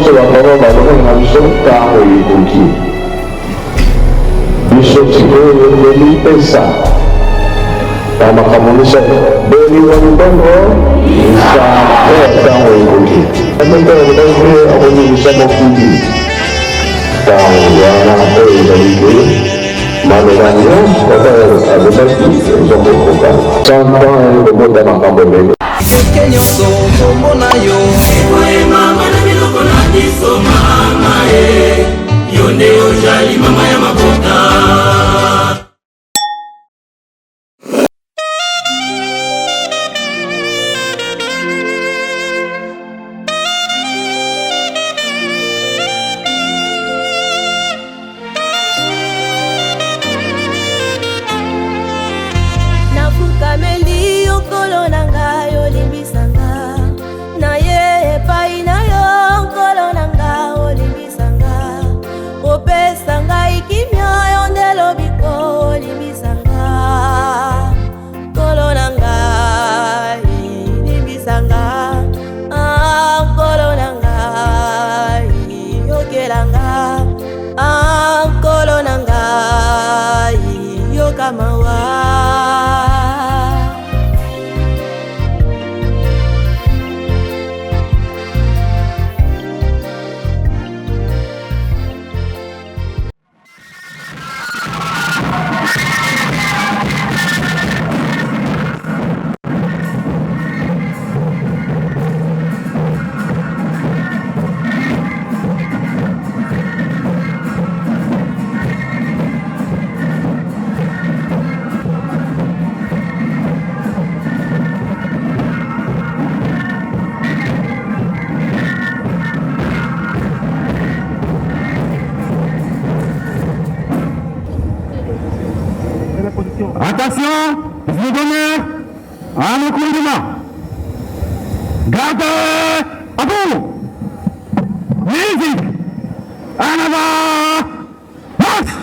nyonso bakaba balonga biso ntango ekoki biso sikoyo tolipesa na makambo misato bolingo libongo nzambe ntango ekoki amekoekoki akonimisa mokili ntango wana oyo ezali te maloba nyonso kaka alobaki ezokokoka santan ekobota makambo ebele soki nyonso komona yo ekoyema mana biloko na biso mama yo nde ozali mama ya mabota. Attention, je vous donne un coup de main. Gardez à vous. Musique. En avant. Marche.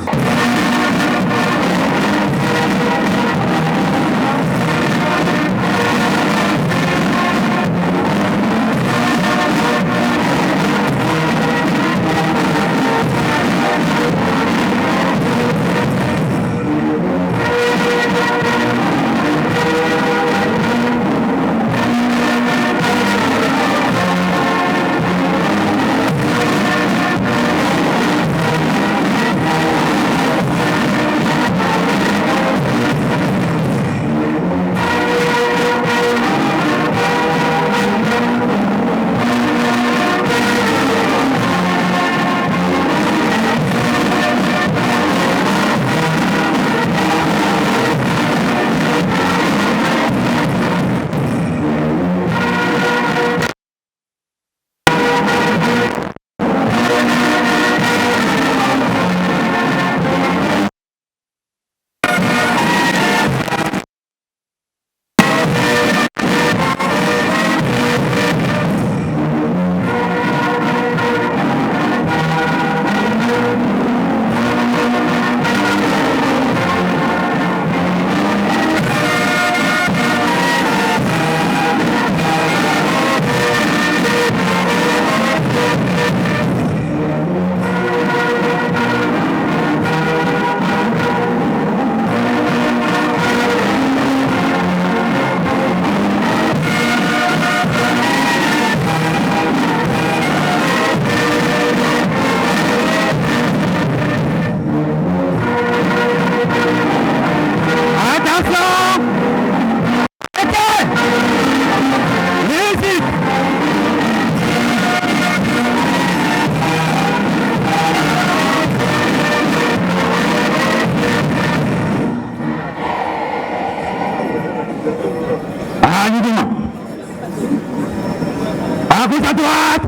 À gauche, à droite,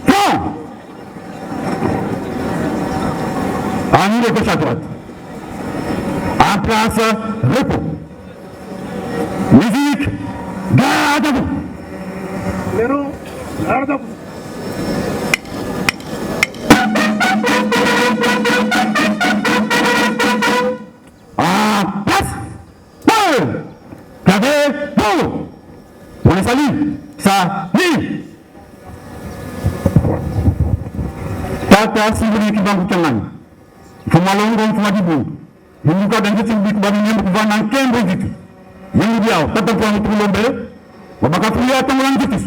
fond. Annulez gauche à droite. En place, repos. Musique, garde à vous. Léro, garde à vous. En place, pour. Gardez, pour. On les salue. Salut. Tata Singuli Kibangu Changan. Fumalongo Fumadibu. Yunguka Danjiti Bikbani Yamukuvana Kembo Jitu. Yungubiao, Tata Puan Tulombe. Wabakafulia Tangulan Jitu.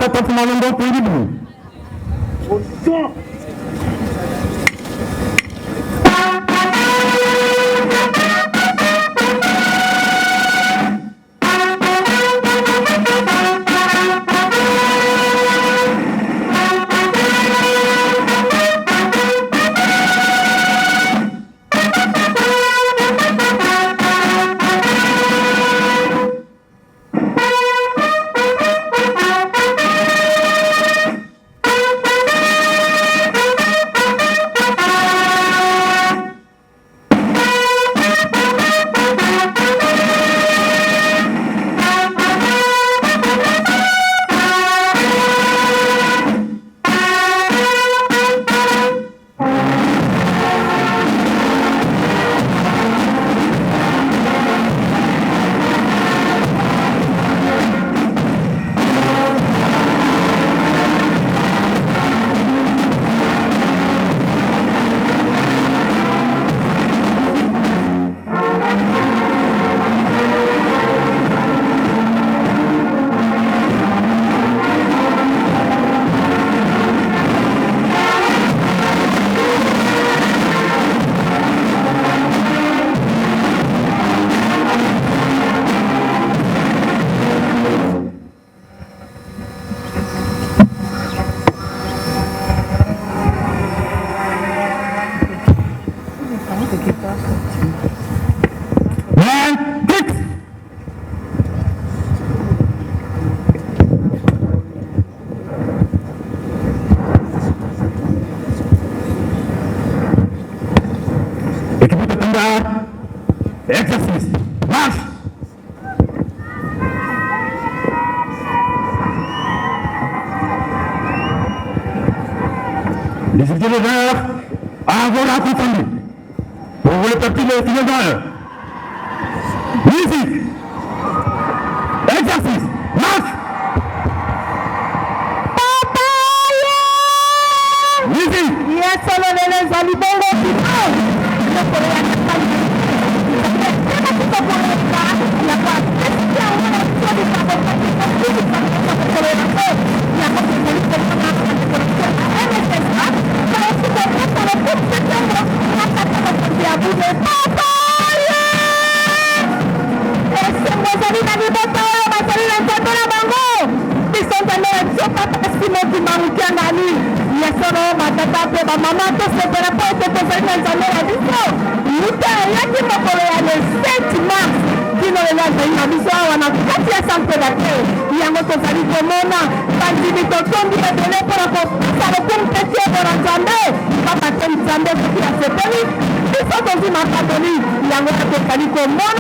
Tata Fumalongo Pungibu. Exercice. Marche. Les utilisateurs avant la confondue. Pour vous le petit les utilisateurs. Musique. Exercice. Marche. Musique. Yes, solo les alibongo people.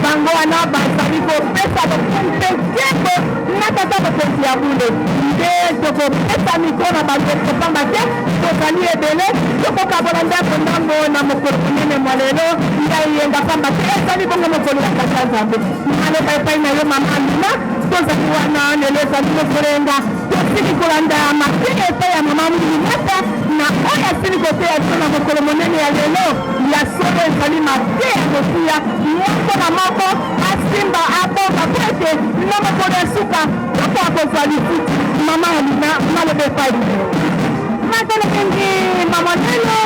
bango wana bazali kopesa bopekeko na tata bokonzi ya bule nde tokopesa mikro na bango kopamba te tozali ebele tokokabola ndako ndango na mokolo monene mwa lelo ngai yenga pamba te ezali bongo mokolo ya kati ya nzambe naloba epai na yo mama Amina tozali wana lelo ezali mokolenga tosili kolanda mapinga epai ya mama Aminata na oyo asili koteya biso na mokolo monene ya lelo ya solo ezali mabe ya kotia moko na moko asimba abonga po ete na mokolo ya suka toko akozwa lisuti mama Amina naloba epai matala mingi mama lelo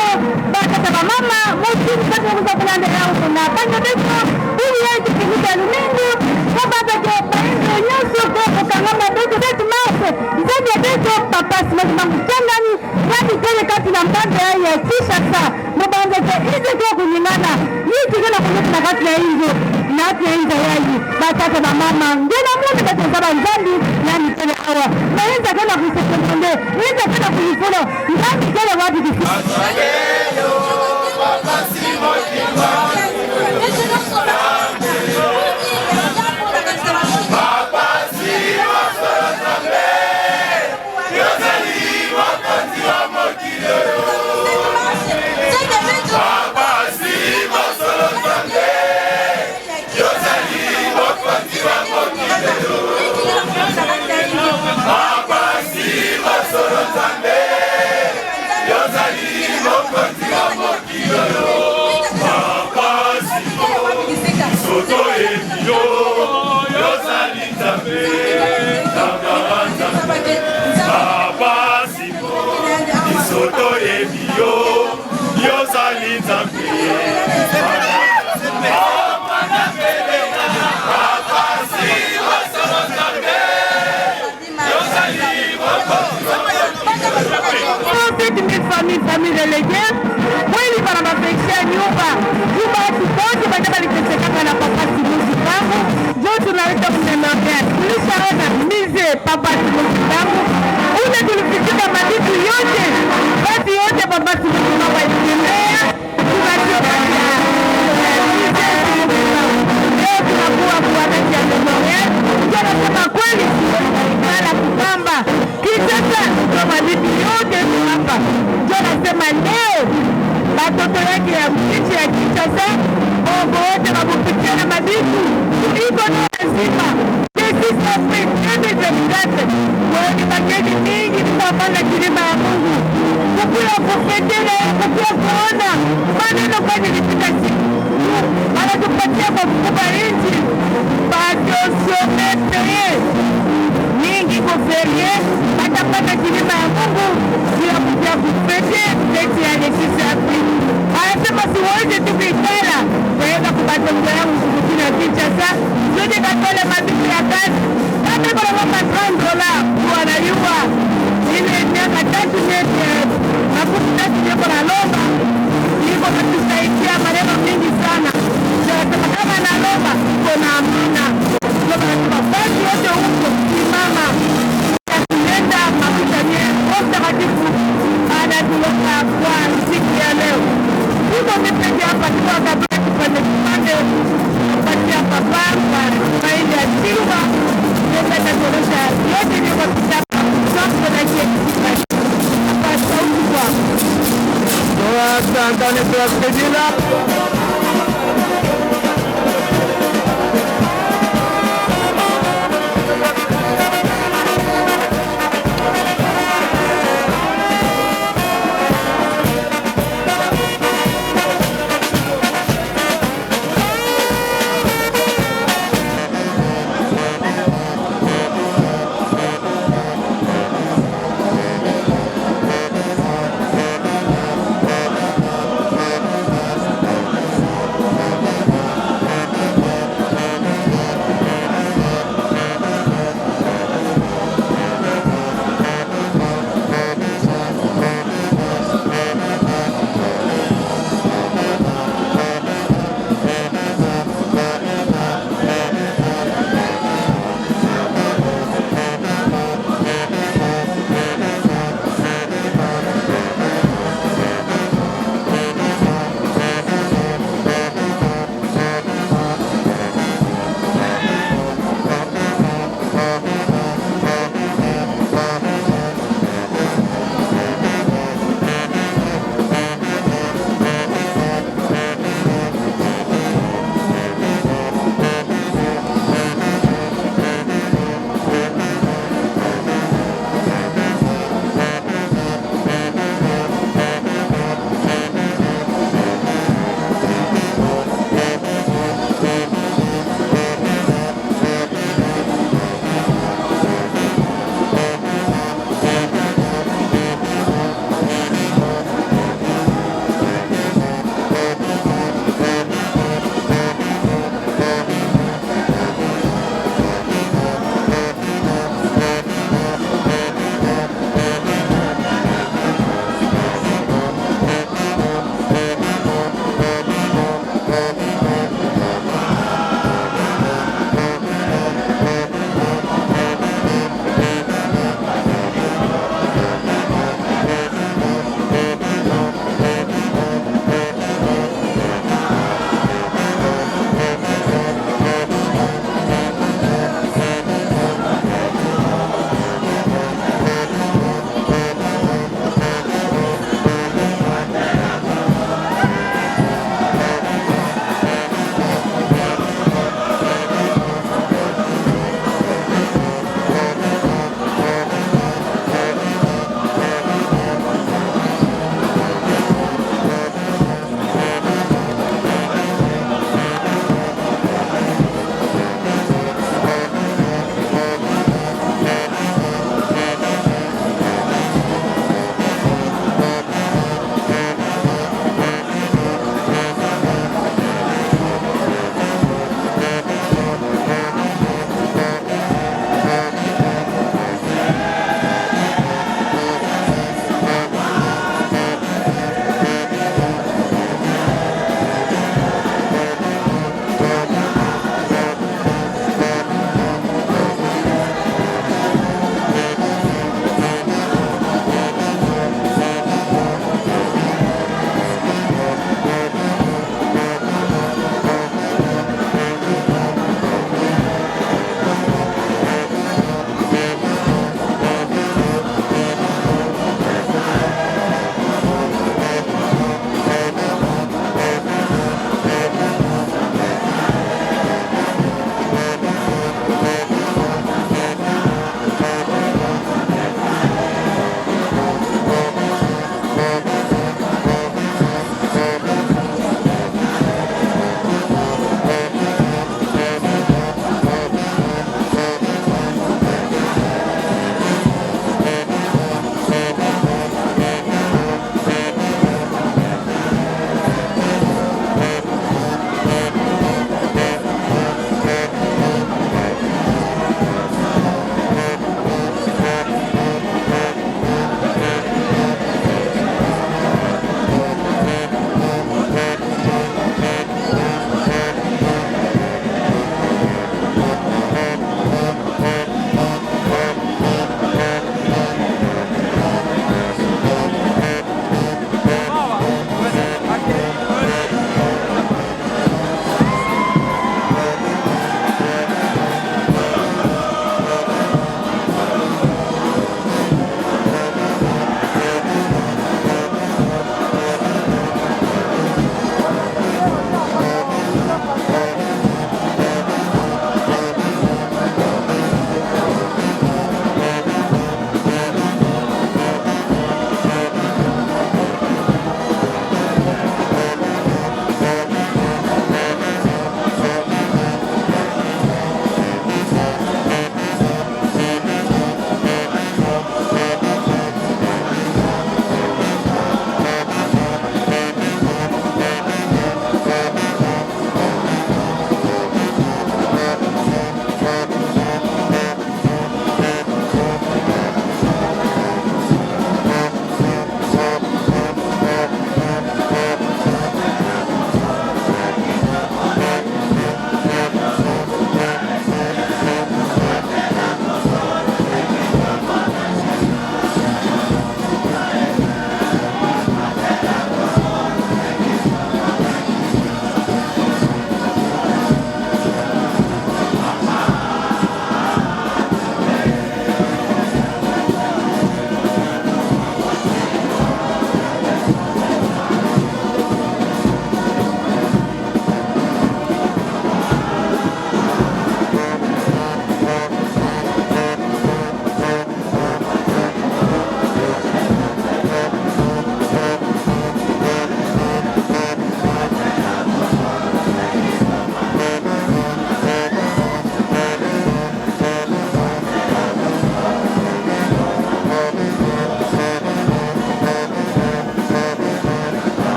bakata bamama motini kati okuza kolanda yango na banja biso bili yetu kibuka lumingu bababeke bainzo nyonso ko kokangama beto betu mase nzambe ya beto papa simasi mangutengani kati tele kati na mbanda ya Kinshasa mobanzeke ize ko kuningana yitikela kunuti na kati ya inzo na kati ya inzo yayi batata bamama ngena mundu betezaba nzambi yani tele awa naenza kena kusekemonde naenza kena kuifulo nzambi tele wadi kisi famille reléguée kweli bana mafeksia nyumba watu bana baliteseka na papa Simuzi tangu jo tunaleta kunemea tulishaona mize papa Simuzi tangu ule tulifikia madiku yote basi yote papa Simuzi mama itembea tunajua bana leo tunakuwa kuana cha memorial ndio nasema kweli mara kutamba kisasa kwa madiku yote hapa ndio nasema leo watoto yake ya mchichi ya Kinshasa bongo wote wakupitia na madiku iko na lazima kesi safi kende zemikate kwenye makeni mingi tutapanda kilima ya Mungu kukuya kufetele kukuya kuona maneno kwa nilipita siku anatupatia kwa kukuba inchi badiosiometeye mingi kuferie atapanda kilima ya Mungu bila kuja kufete kesi ya nesisi Afrika anasema siweze tukitala waweza kupata mja yangu kukutini ya Kinshasa zote katole mabitu ya kazi kama kwa mwaka $30 wanayua ile miaka 3 miezi makumi niko na lomba iko natusaidia maneno mingi sana tunasema kama na lomba kuna amana lomba nasema basi yote huko simama tunaenda makutanie mtakatifu anatuloka kwa siku ya leo huko mipende hapa kwa kabla tupande kipande kupatia papa kwa maili ya silva ndio tutaonyesha yote ni kwa kitabu sasa na kiasi hapa sauti kwa asante kwa kujina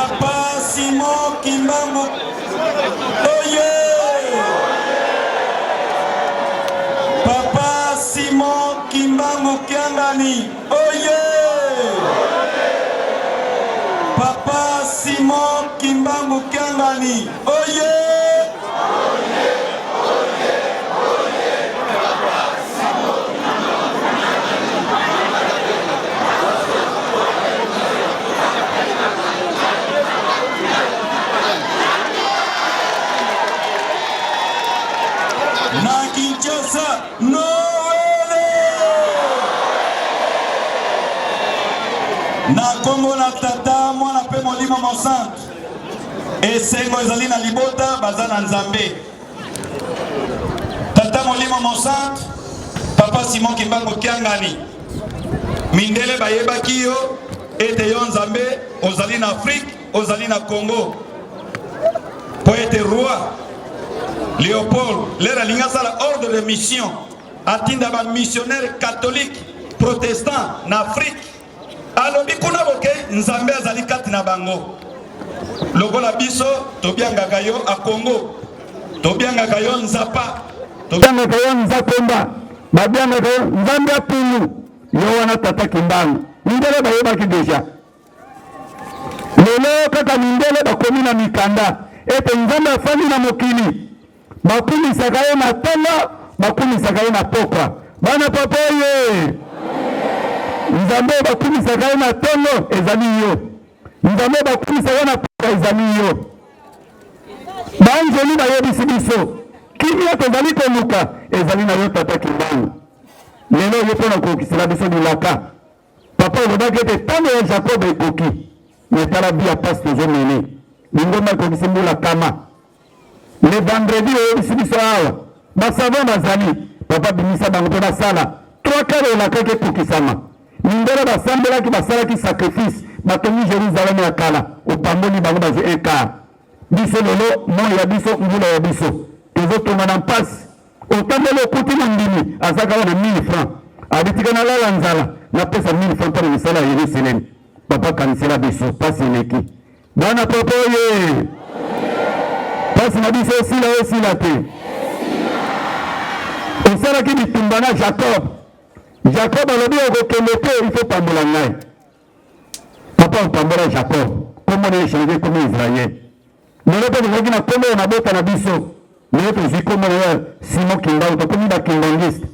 Papa Simon Kimbangu Oye. Papa Simon Kimbangu Kiangani Oye. Papa Simon Kimbangu Kiangani Oye. Na Kinshasa Noele. Na Kongo na tata mwana pe molimo mosante esengo ezali na libota baza na nzambe tata molimo mosante Papa Simon Kimbangu Kiangani mindele bayebaki yo ete yo nzambe ozali na Afrique ozali na Congo po ete roi Léopold, l'ère l'ingasala ordre de mission, atinda ba missionnaire catholique, protestant, en Afrique. Alors, bikuna boke, nzambe azali kati na bango. Logo la biso, tobianga kayo a Congo, tobianga kayo nzapa, tobianga kayo nzakomba, babianga kayo nzambe apulu, yo wana tata Kimbangu. Mindele bayebaki deja. Lelo kaka mindele bakomi na mikanda, ete nzambe afandi na mokili. Bakumi sakaye na tolo, bakumi sakaye na pokwa. Bana papa ye. Nzambe bakumi sakaye na tolo, ezali yo. Nzambe bakumi sakaye na pokwa, ezali yo. Banjoli na yebisi biso. Kimi ya tozali koluka, ezali na yo tata Kimbangu. Lelo yo pona kokisila biso bilaka. Papa olobaki ete tango ya Jacob ekoki. Netala bia passe tozo mene. Lingoma kokisimbula kama. Le vendredi au Sibisoawa, basavon bazali, papa bimisa bango pe basala. 3 quarts la kake kokisama. Mindela basambela ki basala ki sacrifice, batongi Jérusalem ya kala, opamboli bango bazi 1 quart. Biso lelo, mo ya biso, ngula ya biso. Tezo tonga na mpasi. Otambele okuti na ndimi, azaka wana 1000 francs. Abitika na lala nzala, na pesa 1000 francs para misala ya Yerusalem. Papa kanisela biso, pasi neki. Bana papa ye. Pasi na biso osila te. Osalaki bitumba na Jacob. Jacob alobi okokende te, il faut pambola ngai. Papa opambola Jacob. Kombo na échanger comme Israël. Lelo pe tozalaki na kombo na bota na biso. Lelo tozwi kombo na Simon Kimbangu, tokomi bakingangiste.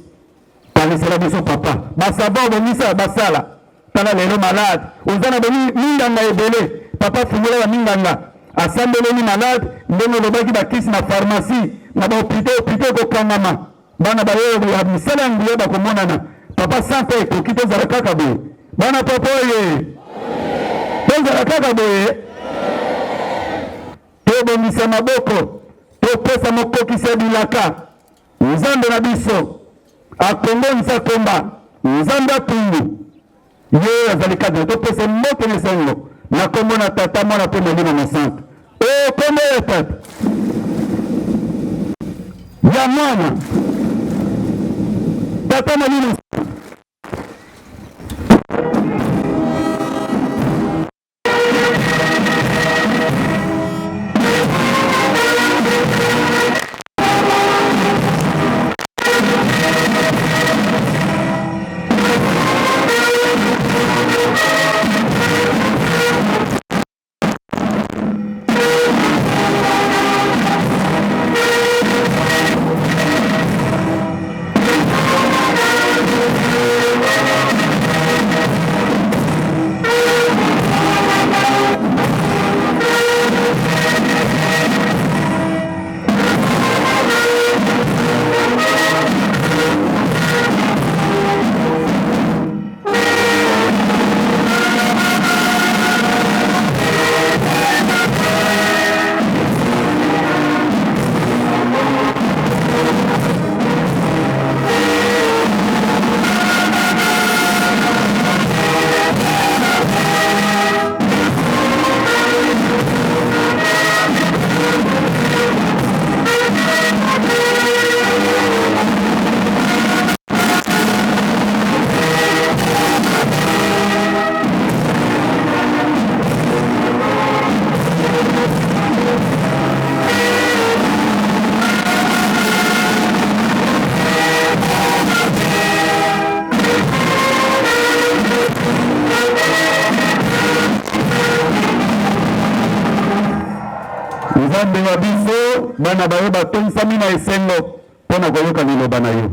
Kanisela biso papa. Basaba obomisa basala. Tala lelo malade. Oza na minganga ebele. Papa fungola ba minganga. Asambeleni malade, ndenge lobaki bakisi na pharmacie, na ba hôpital ko kangama. Bana ba yebo ya misala nguye ba komonana. Papa sante ko kito zara kaka boye. Bana papa ye. Zara kaka boye. Tobo misa maboko. To pesa mokoki se bilaka. Nzambe na biso. Akongo nzakomba. Nzambe atungu. Ye azali kadre to pesa moto nesengo. Na kombo na tata mwana pe molimo mosante. O kombo ya tata. Ya mwana. Tata molimo mosante. nzambe wa biso bana bayo batomisami na esengo mpona koyoka liloba na yo.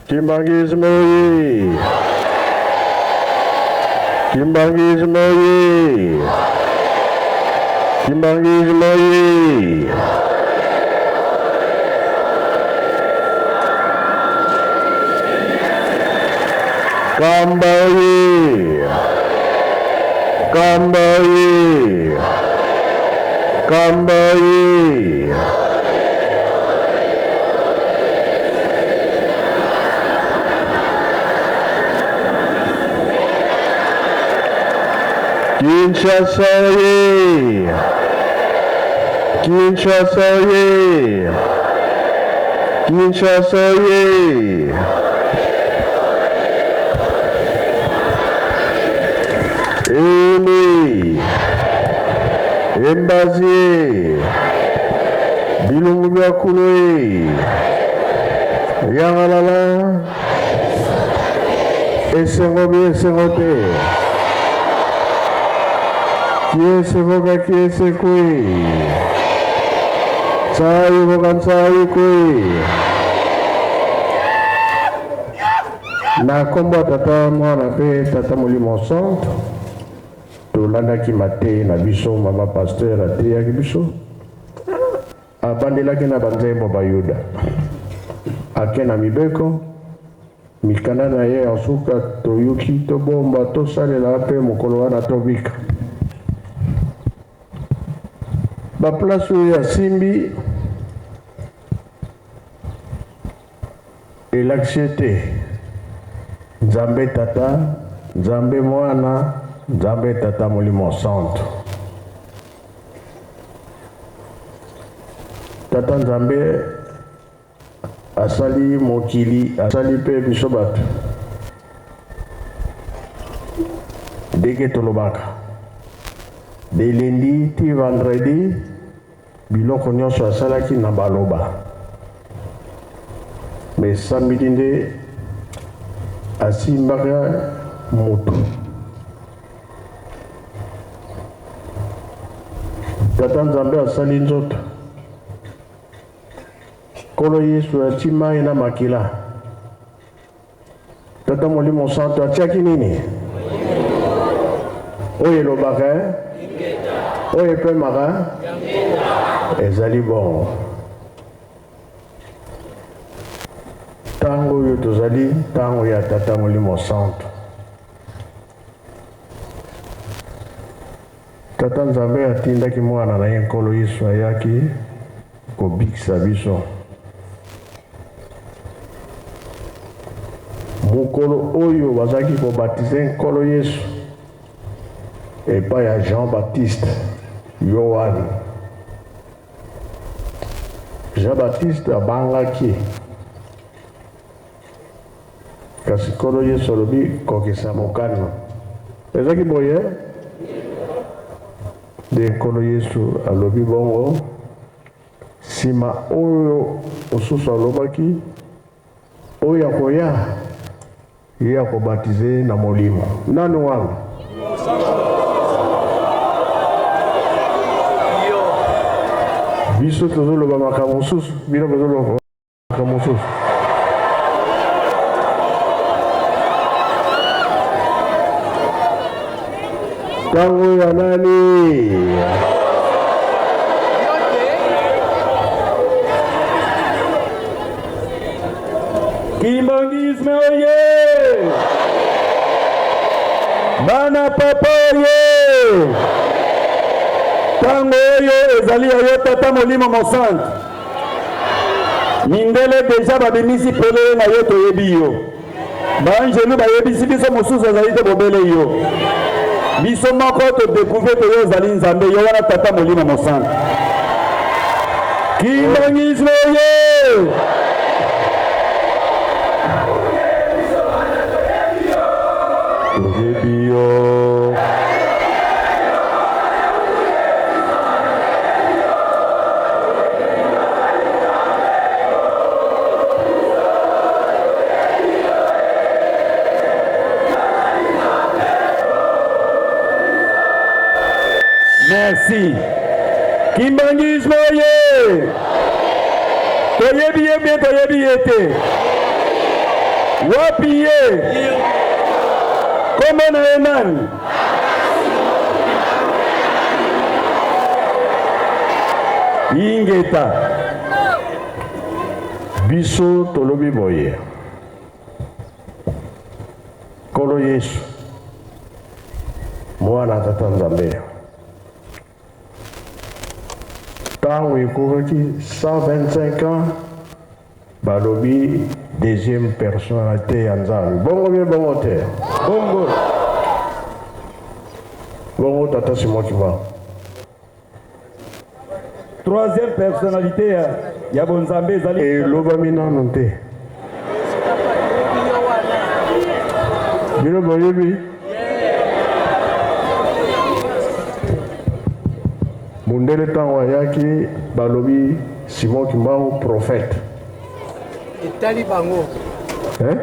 Kimbangisme oye! Kimbangisme oye! Kimbangisme oye! Kamba oye! Kamba oye! Kamba oye! Kinshasa oye! Kinshasa oye! Kinshasa oye! Eni Embazie Bilungu bya Kulwe Yangalala Esengo te Kiese voga kiese kwe Tsai voga tsai kwe Na kombo tata mwana pe tata Molimo Centre tolandaki mate na biso mama pasteur ateyaki biso abandelaki na banzembo bayuda ake na mibeko mikanda na ye asuka toyuki tobomba tosalela mpe mokolo wana tobika baplace oyo asimbi elakisi te nzambe tata nzambe mwana nzambe tata Molimo Centre tata nzambe asali mokili asali mpe biso bato ndenge tolobaka de lundi ti vendredi biloko nyonso asalaki na baloba me samedi nde asimbaka motu tata nzambe asali nzoto kolo Yesu ati mai na makila tata Molimo Centre atiaki nini oyo elobaka oyo epemaka ezali bongo ntango oyo tozali ntango ya tata Molimo Centre tata nzambe atindaki mwana na ye nkolo Yesu ayaki kobikisa biso mokolo oyo bazalaki kobatize nkolo Yesu epai ya Jean-Baptiste Yohane Jean-Baptiste abangaki kasi nkolo Yesu alobi kokisa mokano ezalaki boye de nkolo Yesu alobi bongo nsima oyo mosusu alobaki oyo akoya ye akobatize na molimo nani wana biso tozoloba makambo mosusu bino bozoloba makambo mosusu ntango ya nani Kimbangisme oye! Bana papa oye. Tango oyo ezali ya tata molimo mosantu. Mindele deja babimisi pele na yo toyebi yo. Banjelu bayebisi biso mosusu ezali te bobele yo. Biso moko to découvre to yo ezali nzambe yo wana tata molimo mosantu. Kimbangisme oye. Toyebi yo. Merci. Kimbangisme oye. Toyebi ye bien toyebi yete. Wapi ye. Comment na enani. Ingeta. Biso tolobi boye. Kolo Yesu. Mwana tata Nzambe. Tango ekoki 125 ans, balobi deuxième personnalité ya Nzambe. Bongo bien bongo te. Bongo. Bongo tata Simon Kiba. Troisième personnalité ya bonzambe ezali. Elobami nanu te. Bino boyebi. Mundele tango ayaki balobi Simon Kimbangu prophète. Etali bango. Hein?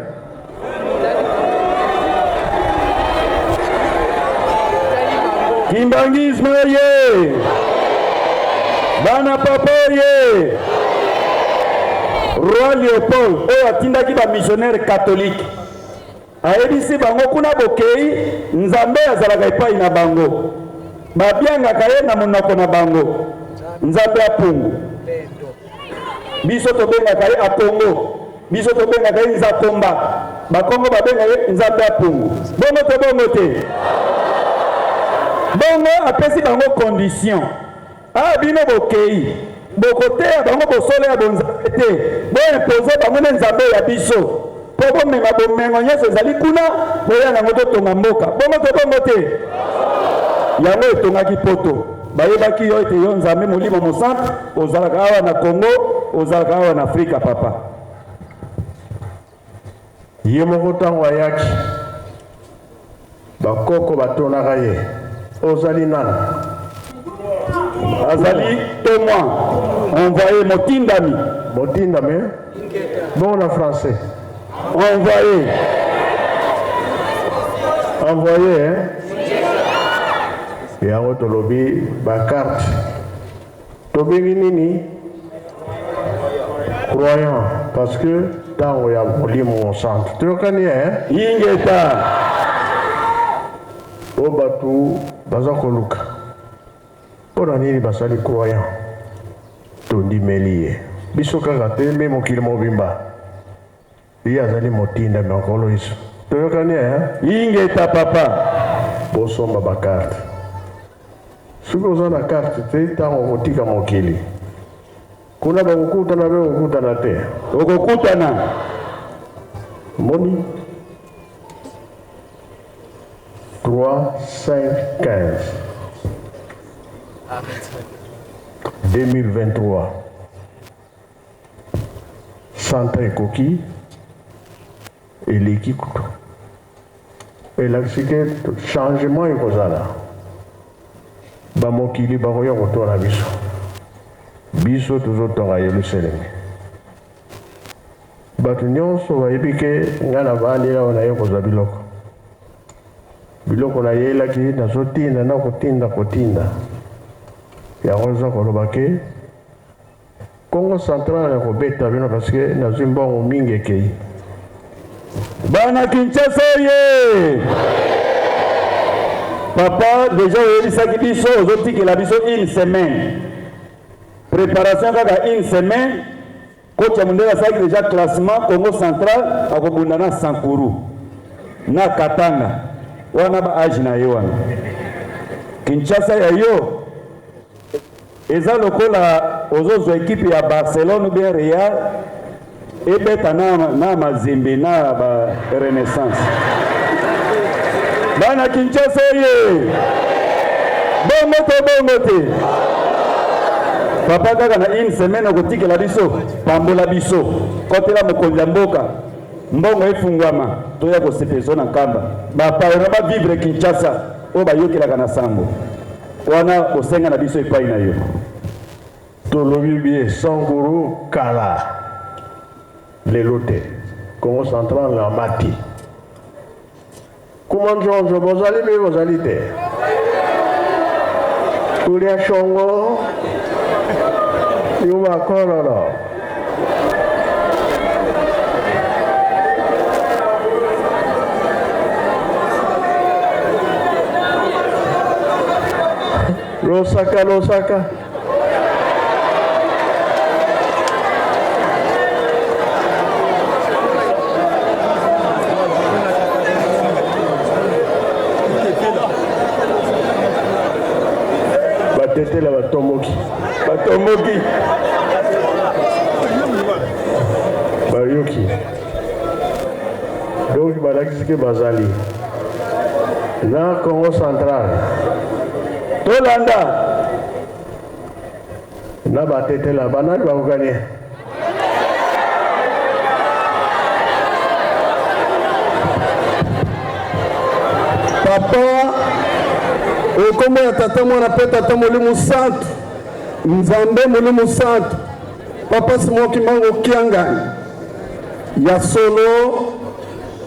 Kimbangisme ye. Bana papa ye. Roi Léopold oyo atindaki ba missionnaire catholique. Ayebisi bango kuna bokei nzambe azalaka epai na bango. Babiangaka ye na monoko na bango. Nzambe apungu. Biso tobengaka ye apongo. Biso tobengaka ye nzakomba. Bakongo babenga ye nzambe apungu. Bongo te bongo te. Bongo apesi bango condition. Bino bokei. Bokoteya bango bosole ya bonzambe te. Bo impose bango na nzambe ya biso. Po bomema bomengo nyonso ezali kuna boya nango totonga mboka. Bongo te bongo te. Yango etongaki poto. Bayebaki yo ete yo nzambe molimo mosantu ozalaka awa na Congo, ozalaka awa na Afrika papa. Ye moko tango ayaki bakoko batonaka ye. Ozali nani? Azali témoin. Envoyé motindami. Motindami? Bon en français. Envoyé. Envoyé, hein? Yango tolobi ba carte. Tobengi nini? Croyant. Parce que tango ya molimo centre. Tokani, hein? Ingeta. Obatu baza koluka. Pona nini basali croyant. Tondi meliye. Biso kaka tembe mokili mobimba. Iya azali motinda makolo iso. Toyokani, hein? Ingeta papa. Bosomba ba carte. Soki oza na carte te ntango okotika mokili kuna bakokutana mpe okokutana te okokutana moni 3, 5, 15 2023 centre ekoki eleki kutu elakisi ke changement ekozala bamokili bakoya kotonga biso biso tozotonga Yerusalemi bato nyonso bayebi ke nga navandi awa naye kozwa biloko nayelaki nazotinda na kotinda yango eza koloba ke Congo central ya kobeta bino parceke nazwi mbongo mingi ekei bana Kinshasa ye papa déjà oyebisaki biso ozotikela biso une semaine préparation kaka une semaine coach ya mondele asalaki déjà classement Congo central akobunda na Sankuru na Katanga wana ba age na yo wana Kinshasa ya yo eza lokola ozozwa ekipe ya Barcelone ou bien Real ebeta na Mazembe na ba Renaissance bana Kinshasa ye bongo te papa kaka na une semaine okotikela biso pambola biso kotela mokonzi ya mboka mbongo efungwama toya kosepeso na nkamba bapayona bavivre Kinshasa oyo bayokelaka na sango wana kosenga na biso epai na yo tolobi bie Sankuru kala lelo te Congo Central na mati kumanjonjo bozali te kulia shongo yuma kololo losaka batetela batomoki bayoki donc balakisi ke bazali na Congo Central tolanda na batetela banani bakokani papa okombo ya tata mwana pe tata Molimo Santu Nzambe Molimo Santu papa Simoki Mbango Kiangani ya solo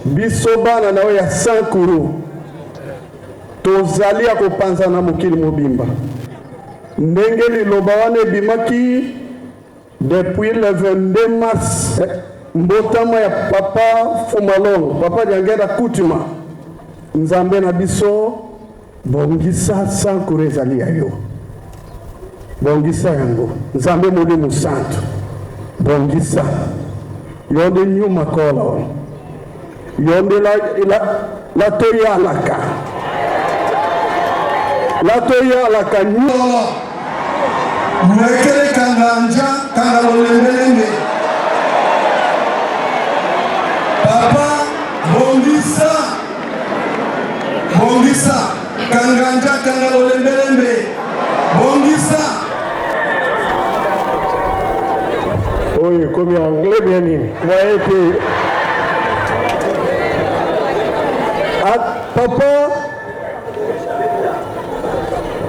biso bana na ya Sankuru tozali ya kopanza na mokili mobimba ndenge liloba wana ebimaki depuis le 22 mars mbotama ya papa Fumalongo papa Diangera Kutima Nzambe na biso bongisa Sankuru ezali ya yo bongisa yango Nzambe Molimo Santu bongisa yonde nyuma kola yonde la toyalaka nyuma mwekele kanganja kanga lolembelenge papa bongisa kanganja kanga lolembelenge bongisa oyo komi anglais bien nini voyez que papa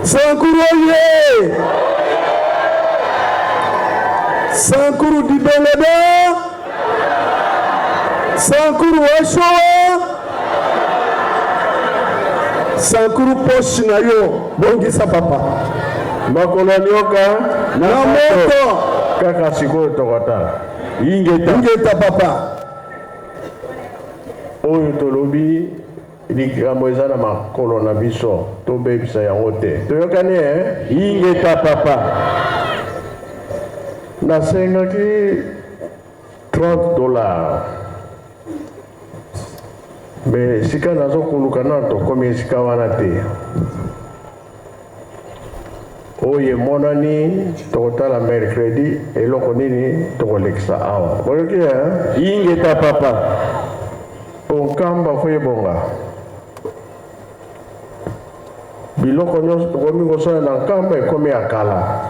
Sankuru ye Sankuru dibelebe Sankuru washoa Sankuru poshi na yo bongisa papa makolo nyoka na moto kaka sikoyo tokotala ingeta papa oyo tolobi likambo eza na makolo na biso tobebisa yango te toyokani ingeta papa nasengaki $30 me esika nazokoluka na tokomi esika wana te oyo emonani tokotala mercredi eloko nini tokolekisa awa boyoki ingeta papa onkamba fo ebonga biloko nyonso tokomi kosala na nkamba ekomi ya kala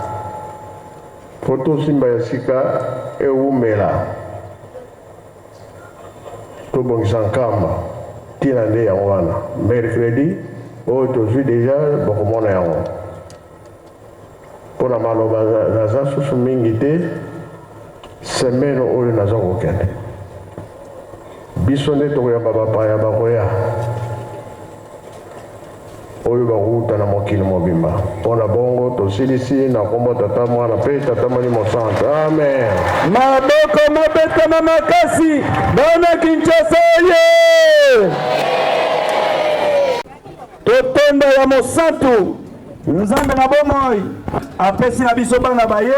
po tosimba ya sika ewumela tobongisa nkamba ntina nde yango wana mercredi oyo tozwi deja bokomona yango mpona maloba naza susu mingi te semaine oyo naza kokende biso nde tokoyamba bapaya bakoya oyo bakuta na mokili mobimba mpona bongo tosilisi na kombo tata mwana mpe tata Molimo Santu amen maboko mabetama makasi bana Kinshasa ye totonda ya Mosantu Nzambe na bomoi apesi na biso bana baye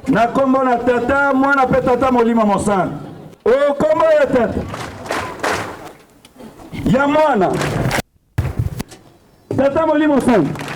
na kombo na tata mwana pe tata Molimo Santu o kombo ya tata ya mwana Tata Molimo Centre.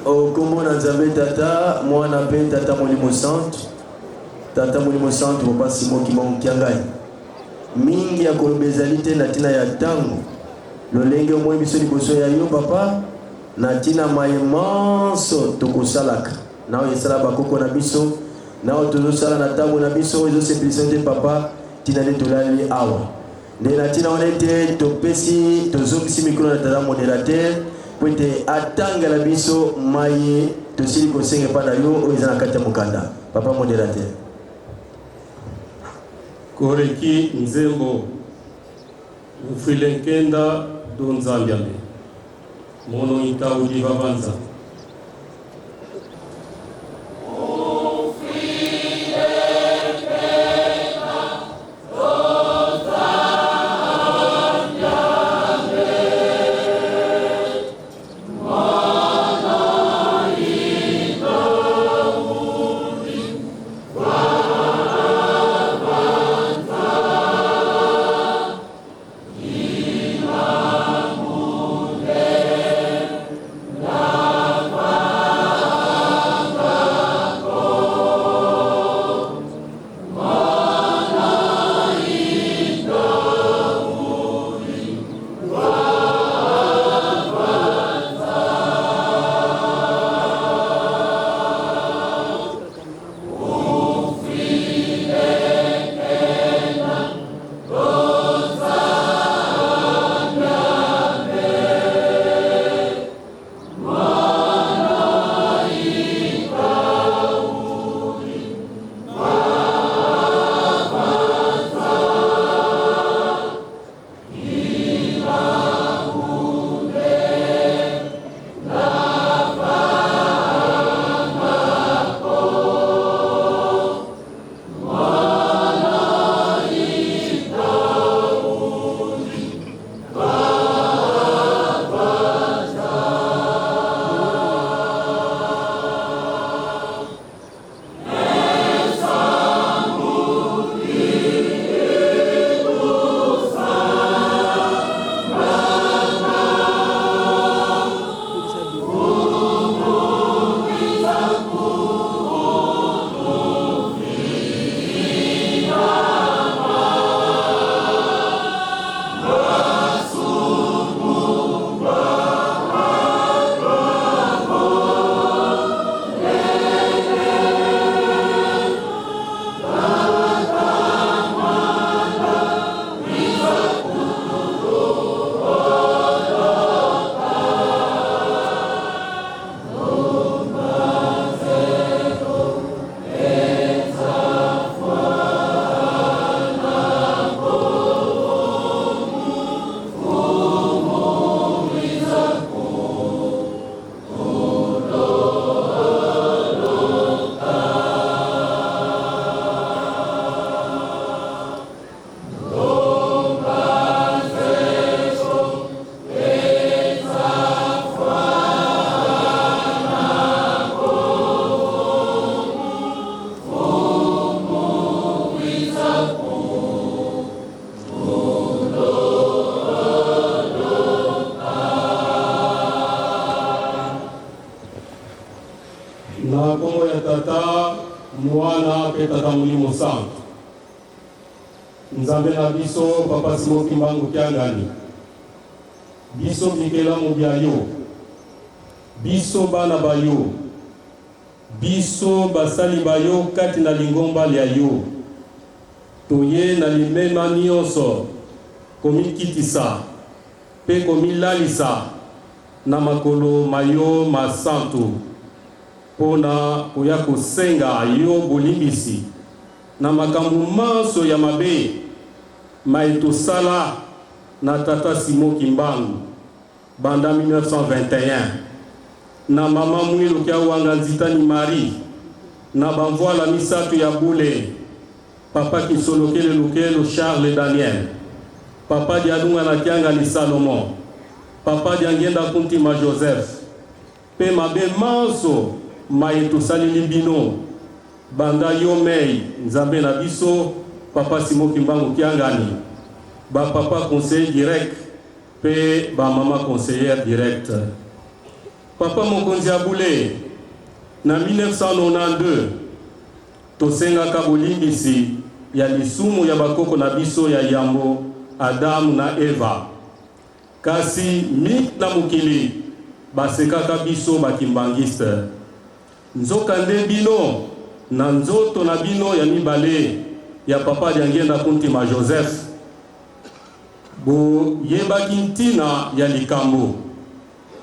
Okomona Nzambe tata mwana pe tata Molimo Centre. Tata Molimo Centre papa Simon Kimonkiangai mingi ya kolobezali te na tina ya tango lolenge omoi biso liboso ya yo papa na tina mayemanso tokosalaka nao esala bakoko na biso nao tozosala na ntango na biso ezosepelisa te papa tina nde tolali awa nde na tina wana ete topesi tozongisi mikolo na tata modérateur po ete atangela biso maye tosili kosenga epai na yo oyo eza na kati ya mokanda papa modérateur. Koreki Nzembo Mfilenkenda Don Zambiame Mono Itaudi Babanza La pe tata Molimo Centre. Nzambe na biso papa Simon Kimbangu Kiangani. Biso bikela mobia yo. Biso bana bayo. Biso basali bayo kati na lingomba lya yo. Toye na limema nyonso komikitisa pe komilalisa na makolo mayo masantu pona koya kosenga yo bolimbisi na makambo manso ya mabe maitosala na tata Simon Kimbangu banda 1921 na mama Mwilu kia wanga Nzitani Marie na bamvoala misato ya bule papa Kisolokele Lukelo Charles Daniel papa Diadunga na Kiangani Salomon papa Diangenda Kuntima Joseph pe mabe manso maitosali libino banda yomei Nzambe na biso papa Simon Kimbangu Kiangani ba papa conseiller direct pe ba mama conseillère direct. Papa Mokonzi Abule na 1992 tosenga kabolimbisi ya lisumu ya bakoko na biso ya yambo Adamu na Eva kasi na mukili basekaka biso bakimbangiste nzoka nde bino na nzoto na bino ya mibale ya papa Diangenda Kuntima Joseph bo yebaki ntina ya likambo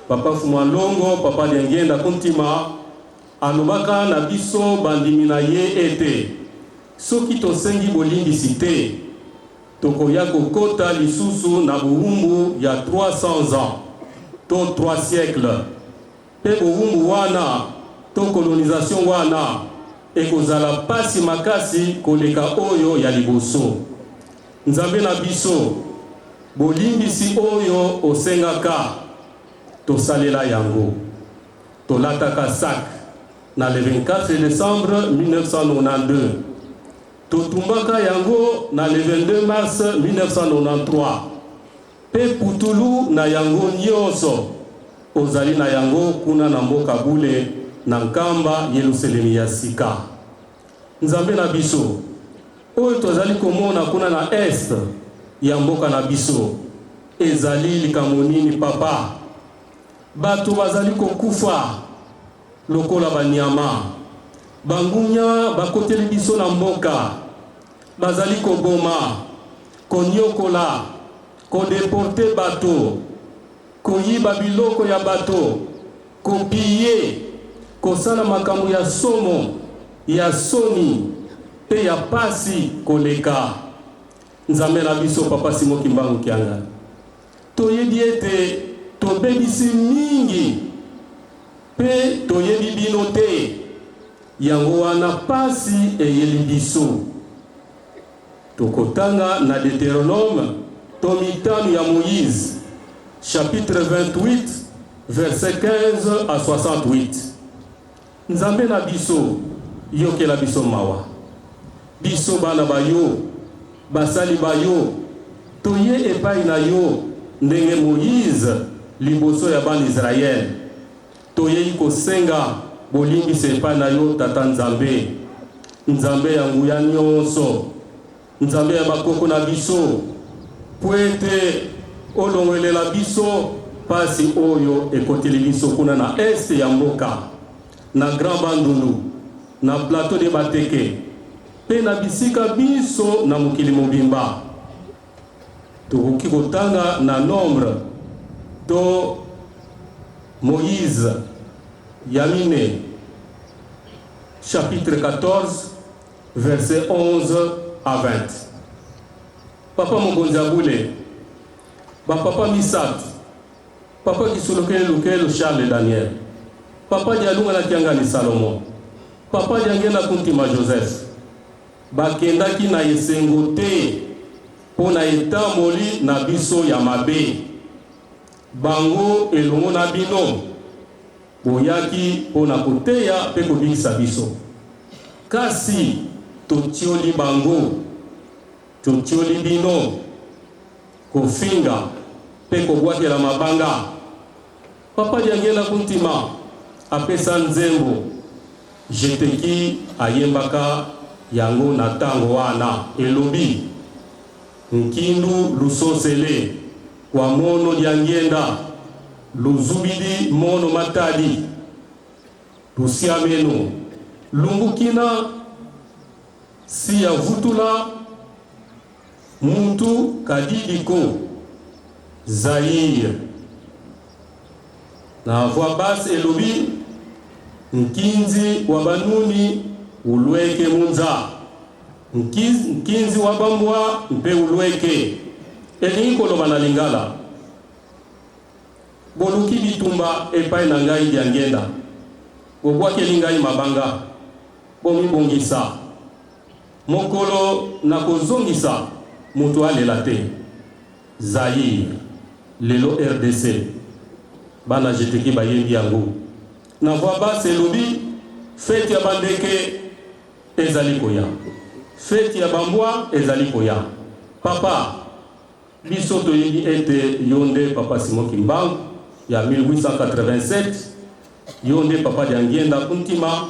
papa Fumwalongo papa Diangenda Kuntima alobaka na biso bandimi na ye ete soki tosengi bolimbisi te tokoya kokota lisusu na buhumbu ya 300 ans to 3 siècles pe buhumbu wana to colonisation wana ekozala pasi makasi koleka oyo ya liboso. Nzambe na biso bolimbisi oyo osengaka tosalela yango tolataka sak na le 24 décembre 1992 totumbaka yango na le 22 mars 1993 pe putulu na yango nyonso ozali na yango kuna na mboka bule na nkamba Yerusalemu ya sika. Nzambe na biso oyo tozali komona kuna na est ya mboka na biso ezali likambo nini papa? Bato bazali kokufa lokola banyama bangunya bakoteli biso na mboka bazali koboma konyokola kodeporte bato koyiba biloko ya bato kopiye kosala makambo ya somo ya soni pe ya pasi koleka. Nzambe na biso papa Simon Kimbangu Kiangani toyebi ete tobebisi mingi pe toyebi bino te yango wana pasi eyeli biso tokotanga na Deutéronome tomitano ya Moïse chapitre 28 verset 15 à 68. Nzambe na biso yokela biso mawa biso bana bayo basali bayo toye epai na yo ndenge Moïse liboso ya bana Israël toye kosenga bolimbisa epai na yo tata Nzambe Nzambe ya nguya nyonso Nzambe ya bakoko na biso po ete olongelela biso pasi oyo ekoteli biso kuna na este ya mboka na Grand Bandundu na plateau de Bateke pe na bisika biso na mokili mobimba tokoki kotanga na nombre to Moïse Yamine chapitre 14 verset 11 à 20. Papa Mokonzi Abule papa Misat papa Kisolokele Lukelo Charles Daniel papa Diadunga na Kiangani Salomon papa Diangenda Kuntima Joseph bakendaki na esengo te pona etamboli na biso ya mabe bango elongo na bino boyaki pona koteya pe kobikisa biso kasi totioli bango totioli bino kofinga pe kobwakela mabanga papa Diangenda Kuntima apesa nzembo jeteki ayembaka yango na tango wana elobi nkindu lusosele wa mono liangenda luzubidi mono matadi lusiameno lumbukina si ya vutula muntu kadidiko Zaire na voix basse elobi nkinzi wa banuni ulweke munza nkinzi wa bambwa mpe ulweke elingi koloba na lingala boluki bitumba epai na ngai diangenda bobwakeli ngai mabanga bomibongisa mokolo na kozongisa mutu alela te Zaire lelo RDC bana jeteki bayebi yango na voix basse elobi fete ya bandeke ezali koya fete ya bambwa ezali koya papa biso toyebi ete yonde papa Simon Kimbangu ya 1887 yonde papa Diangienda kuntima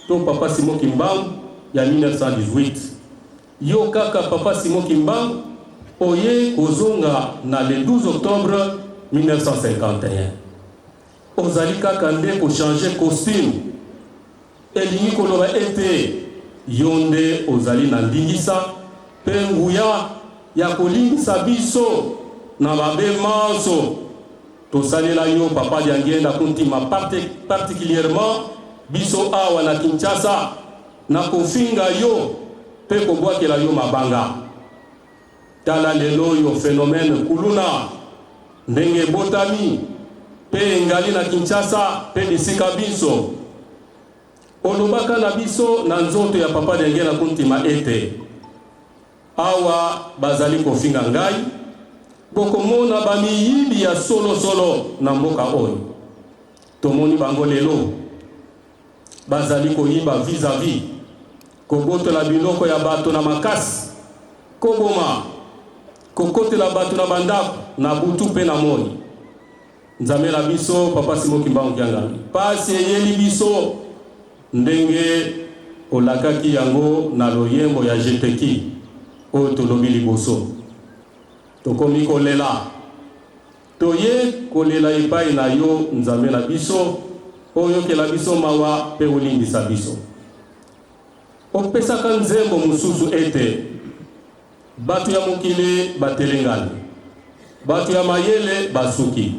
to papa Simon Kimbangu ya 1918 yo kaka papa Simon Kimbangu oye kozonga na le 12 octobre 1951 ozali kaka nde ko changer costume elingi koloba ete yonde ozali na ndingisa pe nguya ya kolingisa biso na babe manso tosalela yo papa Diangienda kuntima particulièrement biso awa na Kinshasa na kofinga yo pe kobwakela yo mabanga tala lelo yo phénomène kuluna ndenge botami pe ngali na Kinshasa pe bisika biso olobaka na biso na nzoto ya papa Diangienda kuntima ete awa bazali kofinga ngai bokomona bamiyibi ya solo na mboka oyo tomoni bango lelo bazali koyiba vis-à-vis kobotola biloko ya bato na makasi koboma kokotela bato na bandako na butu pe na moni nzambe na biso papa Simon Kimbangu Kiangani pasi eyeli biso ndenge olakaki yango na loyembo ya jeteki oyo tolobi liboso tokomi kolela toye kolela epai na yo nzambe na biso oyo kela biso mawa pe olimbisa biso opesaka nzembo mususu ete bato ya mokili batelengani bato ya mayele basuki